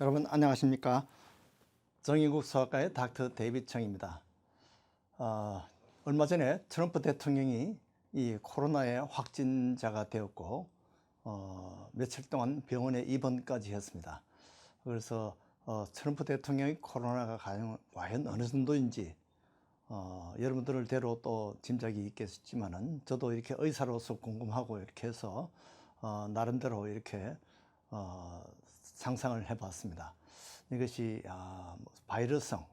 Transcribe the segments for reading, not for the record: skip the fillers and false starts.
여러분 안녕하십니까? 정의국 소아과의 닥터 데이빗 청입니다. 얼마 전에 트럼프 대통령이 이 코로나의 확진자가 되었고 며칠 동안 병원에 입원까지 했습니다. 그래서 트럼프 대통령이 코로나가 과연 어느 정도인지 여러분들을 대로 또 짐작이 있겠지만은 저도 이렇게 의사로서 궁금하고 이렇게 해서 나름대로 이렇게 상상을 해봤습니다. 이것이 바이러스성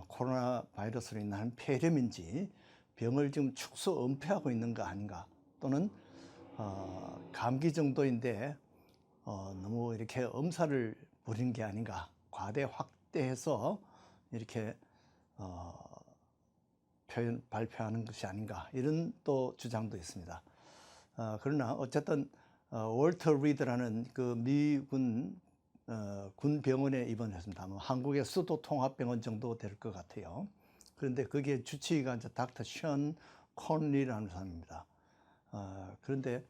코로나 바이러스로 인한 폐렴인지 병을 지금 축소 은폐하고 있는 거 아닌가, 또는 감기 정도인데 너무 이렇게 엄살을 부리는 게 아닌가, 과대 확대해서 이렇게 발표하는 것이 아닌가, 이런 또 주장도 있습니다. 그러나 어쨌든 월터 리드라는 그 미군 군 병원에 입원했습니다. 한국의 수도통합병원 정도 될 것 같아요. 그런데 거기에 주치의가 이제 닥터 션 콘리라는 사람입니다. 그런데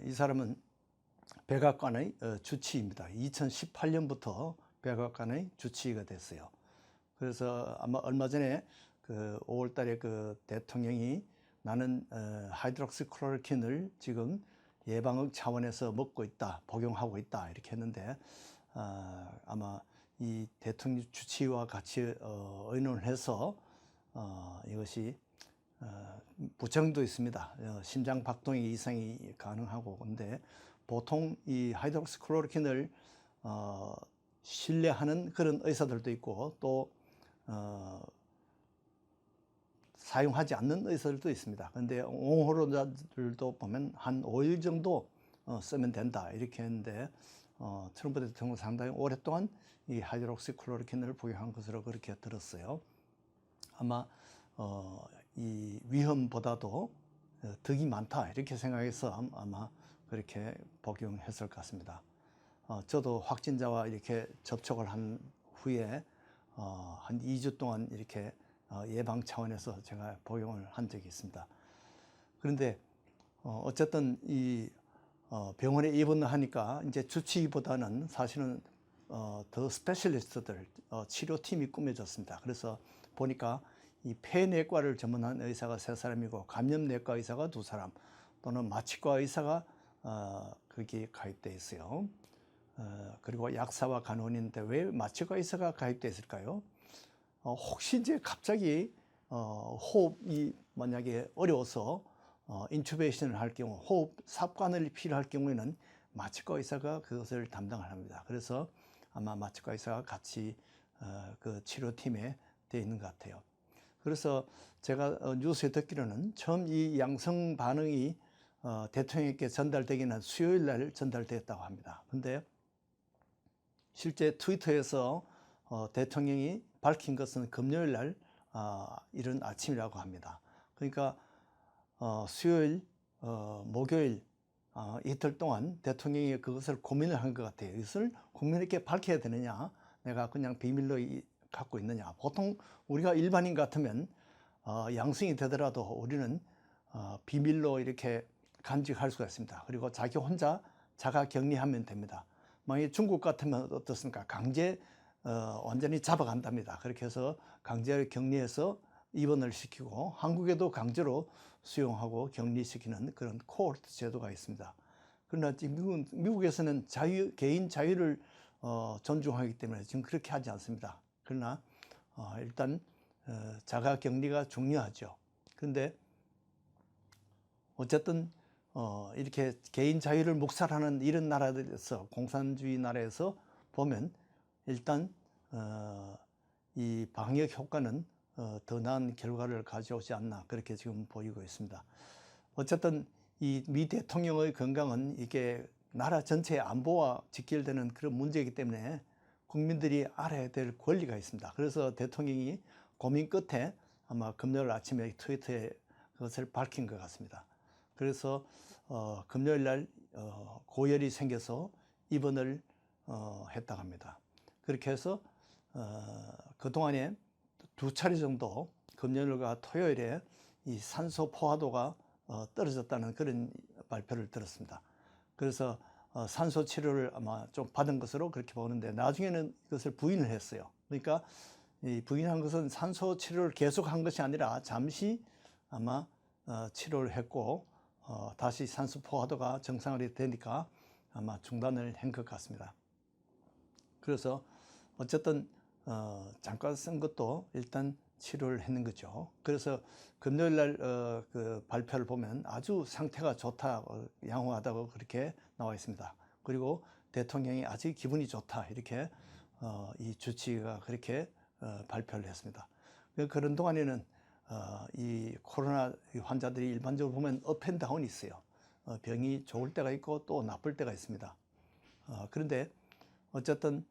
이 사람은 백악관의 주치의입니다. 2018년부터 백악관의 주치의가 됐어요. 그래서 아마 얼마 전에 그 5월 달에 그 대통령이 나는 하이드록시클로로킨을 지금 예방의 차원에서 먹고 있다, 복용하고 있다, 이렇게 했는데 아마 이 대통령 주치의와 같이 의논을 해서 이것이 부정도 있습니다. 심장 박동이 이상이 가능하고. 근데 보통 이 하이드록시클로로킨을 신뢰하는 그런 의사들도 있고, 또 사용하지 않는 의사들도 있습니다. 그런데 옹호론자들도 보면 한 5일 정도 쓰면 된다, 이렇게 했는데 트럼프 대통령 상당히 오랫동안 이 하이드록시클로로킨을 복용한 것으로 그렇게 들었어요. 아마 이 위험보다도 덕이 많다, 이렇게 생각해서 아마 그렇게 복용했을 것 같습니다. 저도 확진자와 이렇게 접촉을 한 후에 한 2주 동안 이렇게 예방 차원에서 제가 복용을 한 적이 있습니다. 그런데 어쨌든 이 병원에 입원을 하니까 이제 주치의보다는 사실은 더 스페셜리스트들 치료팀이 꾸며졌습니다. 그래서 보니까 이 폐내과를 전문한 의사가 3사람이고 감염내과 의사가 2사람, 또는 마취과 의사가 거기에 가입되어 있어요. 그리고 약사와 간호인인데 왜 마취과 의사가 가입되어 있을까요? 혹시 이제 갑자기 호흡이 만약에 어려워서 인투베이션을 할 경우, 호흡 삽관을 필요할 경우에는 마취과 의사가 그것을 담당을 합니다. 그래서 아마 마취과 의사가 같이 그 치료팀에 되어 있는 것 같아요. 그래서 제가 뉴스에 듣기로는 처음 이 양성 반응이 대통령에게 전달되기는 수요일 날 전달됐다고 합니다. 근데 실제 트위터에서 대통령이 밝힌 것은 금요일 날 이른 아침이라고 합니다. 그러니까 수요일, 목요일 이틀 동안 대통령이 그것을 고민을 한 것 같아요. 이것을 국민에게 밝혀야 되느냐, 내가 그냥 비밀로 갖고 있느냐. 보통 우리가 일반인 같으면 양성이 되더라도 우리는 비밀로 이렇게 간직할 수가 있습니다. 그리고 자기 혼자 자가 격리하면 됩니다. 만약에 중국 같으면 어떻습니까? 강제 완전히 잡아간답니다. 그렇게 해서 강제 격리해서 입원을 시키고, 한국에도 강제로 수용하고 격리시키는 그런 코호르트 제도가 있습니다. 그러나 지금 미국에서는 개인 자유를 존중하기 때문에 지금 그렇게 하지 않습니다. 그러나 일단 자가 격리가 중요하죠. 그런데 어쨌든 이렇게 개인 자유를 묵살하는 이런 나라들에서, 공산주의 나라에서 보면 일단 이 방역 효과는 더 나은 결과를 가져오지 않나, 그렇게 지금 보이고 있습니다. 어쨌든 이 미 대통령의 건강은 이게 나라 전체의 안보와 직결되는 그런 문제이기 때문에 국민들이 알아야 될 권리가 있습니다. 그래서 대통령이 고민 끝에 아마 금요일 아침에 트위터에 그것을 밝힌 것 같습니다. 그래서 금요일 날 고열이 생겨서 입원을 했다고 합니다. 그렇게 해서 그동안에 2차례 정도 금요일과 토요일에 이 산소 포화도가 떨어졌다는 그런 발표를 들었습니다. 그래서 산소 치료를 아마 좀 받은 것으로 그렇게 보는데 나중에는 그것을 부인을 했어요. 그러니까 이 부인한 것은 산소 치료를 계속한 것이 아니라 잠시 아마 치료를 했고 다시 산소 포화도가 정상화이 되니까 아마 중단을 한 것 같습니다. 그래서 어쨌든 잠깐 쓴 것도 일단 치료를 했는 거죠. 그래서 금요일 날 그 발표를 보면 아주 상태가 좋다, 양호하다고 그렇게 나와 있습니다. 그리고 대통령이 아주 기분이 좋다 이렇게 이 주치의가 그렇게 발표를 했습니다. 그런 동안에는 이 코로나 환자들이 일반적으로 보면 업앤다운이 있어요. 병이 좋을 때가 있고 또 나쁠 때가 있습니다. 그런데 어쨌든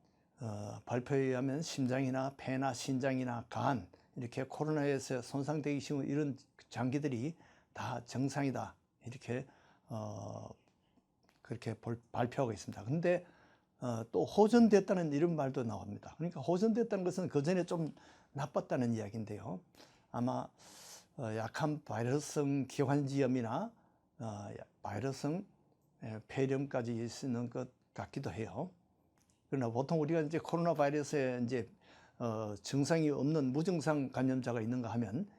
발표에 의하면 심장이나 폐나 신장이나 간 이렇게 코로나에서 손상되기 쉬운 이런 장기들이 다 정상이다 이렇게 그렇게 발표하고 있습니다. 근데 또 호전됐다는 이런 말도 나옵니다. 그러니까 호전됐다는 것은 그 전에 좀 나빴다는 이야기인데요. 아마 약한 바이러스성 기관지염이나 바이러스성 폐렴까지 있는 것 같기도 해요. 그러나 보통 우리가 이제 코로나 바이러스에 이제 증상이 없는 무증상 감염자가 있는가 하면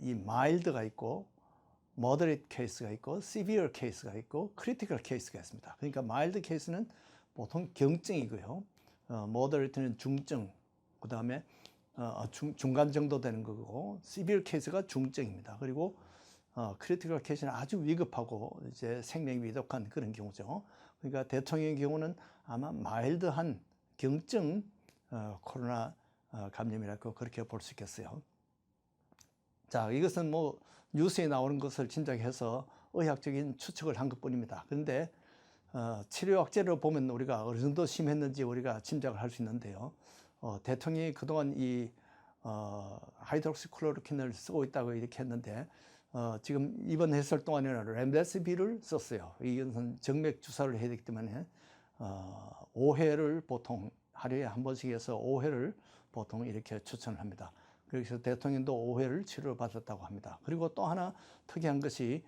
이 마일드가 있고 moderate 케이스가 있고 severe 케이스가 있고 critical 케이스가 있습니다. 그러니까 마일드 케이스는 보통 경증이고요. moderate는 중증, 그 다음에 중간 정도 되는 거고 severe 케이스가 중증입니다. 그리고 critical 케이스는 아주 위급하고 이제 생명이 위독한 그런 경우죠. 그러니까 대통령의 경우는 아마 마일드한 경증 코로나 감염이라고 그렇게 볼 수 있겠어요. 자, 이것은 뭐 뉴스에 나오는 것을 짐작해서 의학적인 추측을 한 것뿐입니다. 그런데 치료 약제를 보면 우리가 어느 정도 심했는지 우리가 짐작을 할 수 있는데요. 대통령이 그동안 이 하이드록시클로로킨을 쓰고 있다고 이렇게 했는데 지금 입원했을 동안에는 렘데시비를 썼어요. 이것은 정맥 주사를 해야 되기 때문에 5회를 보통 하루에 한 번씩 해서 5회를 보통 이렇게 추천을 합니다. 그래서 대통령도 5회를 치료를 받았다고 합니다. 그리고 또 하나 특이한 것이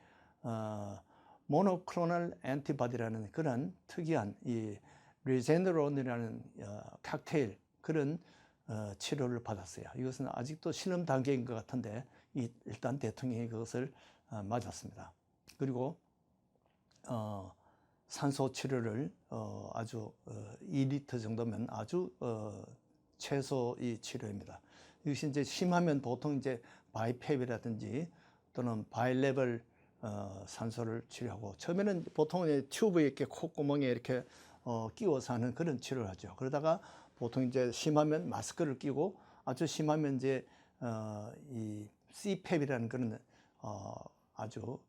모노크로널 엔티바디라는 그런 특이한 이 리제네론이라는 칵테일 그런 치료를 받았어요. 이것은 아직도 실험 단계인 것 같은데 일단 대통령이 그것을 맞았습니다. 그리고 산소 치료를 아주 2리터 정도면 아주 최소 이 치료입니다. 이것이 이제 심하면 보통 이제 바이펩이라든지 또는 바이레벨 산소를 치료하고 처음에는 보통 튜브에 이렇게 콧구멍에 이렇게 끼워서 하는 그런 치료를 하죠. 그러다가 보통 이제 심하면 마스크를 끼고 아주 심하면 이제 이 CPAP이라는 그런 아주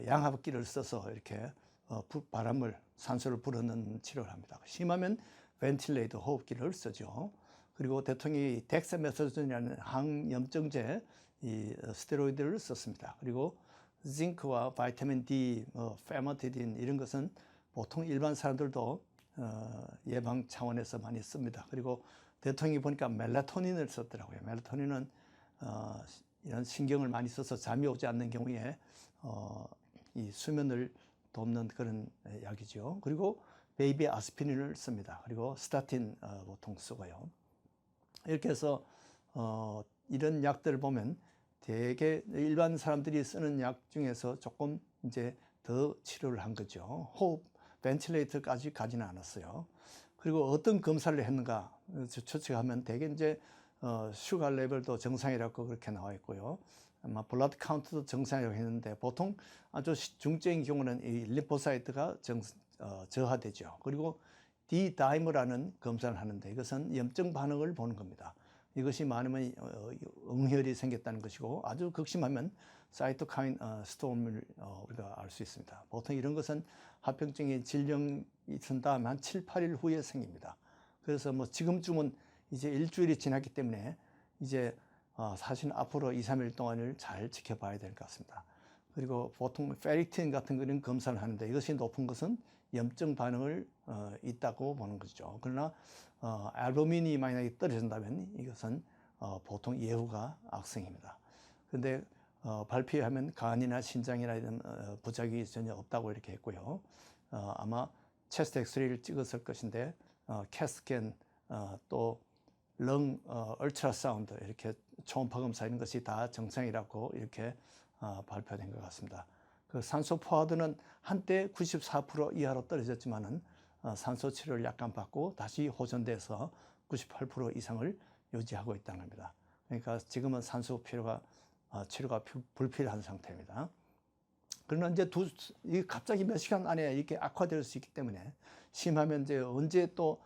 양압기를 써서 이렇게 바람을 산소를 불어넣는 치료를 합니다. 심하면 벤틸레이터 호흡기를 쓰죠. 그리고 대통령이 덱사메서존이라는 항염증제 이 스테로이드를 썼습니다. 그리고 징크와 바이타민 D, 페마티딘 이런 것은 보통 일반 사람들도 예방 차원에서 많이 씁니다. 그리고 대통령이 보니까 멜라토닌을 썼더라고요. 멜라토닌은 이런 신경을 많이 써서 잠이 오지 않는 경우에 이 수면을 돕는 그런 약이죠. 그리고 베이비 아스피린을 씁니다. 그리고 스타틴 보통 쓰고요. 이렇게 해서 이런 약들을 보면 대개 일반 사람들이 쓰는 약 중에서 조금 이제 더 치료를 한 거죠. 호흡 벤틸레이터까지 가지는 않았어요. 그리고 어떤 검사를 했는가 추측하면 대개 이제 슈가 레벨도 정상이라고 그렇게 나와 있고요. 아마 블러드 카운트도 정상이라고 했는데 보통 아주 중증인 경우는 이 림포사이트가 저하되죠. 그리고 D-다이머라는 검사를 하는데 이것은 염증 반응을 보는 겁니다. 이것이 많으면 응혈이 생겼다는 것이고 아주 극심하면 사이토카인 스톰을 우리가 알 수 있습니다. 보통 이런 것은 합병증의 질병이 있은 다음에 한 7, 8일 후에 생깁니다. 그래서 뭐 지금쯤은 이제 일주일이 지났기 때문에 이제 사실 앞으로 2, 3일 동안을 잘 지켜봐야 될 것 같습니다. 그리고 보통 페리틴 같은 그런 검사를 하는데 이것이 높은 것은 염증 반응을 있다고 보는 거죠. 그러나 알부민이 만약에 떨어진다면 이것은 보통 예후가 악성입니다. 그런데 발표하면 간이나 신장이나 이런 부작용이 전혀 없다고 이렇게 했고요. 아마 체스트 엑스레이를 찍었을 것인데 캐스캔 또 렁 얼트라사운드 이렇게 초음파 검사 이런 것이 다 정상이라고 이렇게 발표된 것 같습니다. 그 산소 포화도는 한때 94% 이하로 떨어졌지만은 산소 치료를 약간 받고 다시 호전돼서 98% 이상을 유지하고 있다는 겁니다. 그러니까 지금은 산소 치료가 불필요한 상태입니다. 그러나 이제 갑자기 몇 시간 안에 이렇게 악화될 수 있기 때문에 심하면 이제 언제 또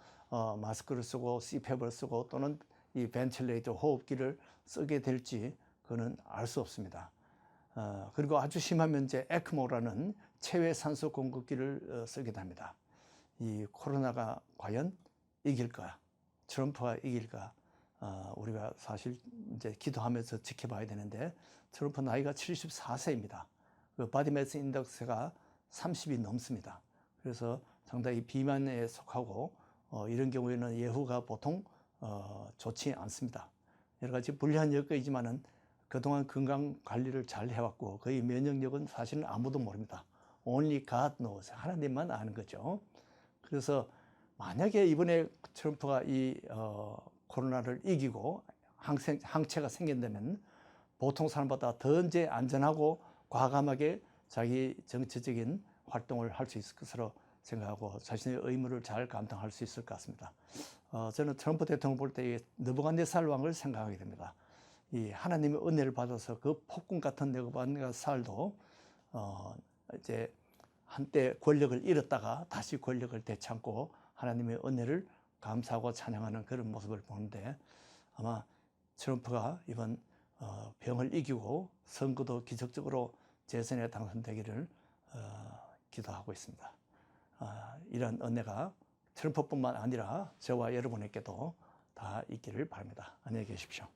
마스크를 쓰고 CPAP을 쓰고 또는 이 벤틸레이터 호흡기를 쓰게 될지 그거는 알 수 없습니다. 그리고 아주 심하면 이제 에크모라는 체외 산소 공급기를 쓰게 됩니다. 이 코로나가 과연 이길까? 트럼프가 이길까? 우리가 사실 이제 기도하면서 지켜봐야 되는데 트럼프 나이가 74세입니다. 그 바디 매스 인덱스가 30이 넘습니다. 그래서 상당히 비만에 속하고 이런 경우에는 예후가 보통 좋지 않습니다. 여러 가지 불리한 여건이지만은 그동안 건강 관리를 잘 해왔고 그의 면역력은 사실은 아무도 모릅니다. Only God knows. 하나님만 아는 거죠. 그래서 만약에 이번에 트럼프가 이 코로나를 이기고 항체가 생긴다면 보통 사람보다 더 이제 안전하고 과감하게 자기 정치적인 활동을 할 수 있을 것으로 생각하고 자신의 의무를 잘 감당할 수 있을 것 같습니다. 저는 트럼프 대통령 볼 때 느부갓네살 왕을 생각하게 됩니다. 이 하나님의 은혜를 받아서 그 폭군 같은 느부갓네살도 이제 한때 권력을 잃었다가 다시 권력을 되찾고 하나님의 은혜를 감사하고 찬양하는 그런 모습을 보는데 아마 트럼프가 이번 병을 이기고 선거도 기적적으로 재선에 당선되기를 기도하고 있습니다. 이런 은혜가 트럼프뿐만 아니라 저와 여러분에게도 다 있기를 바랍니다. 안녕히 계십시오.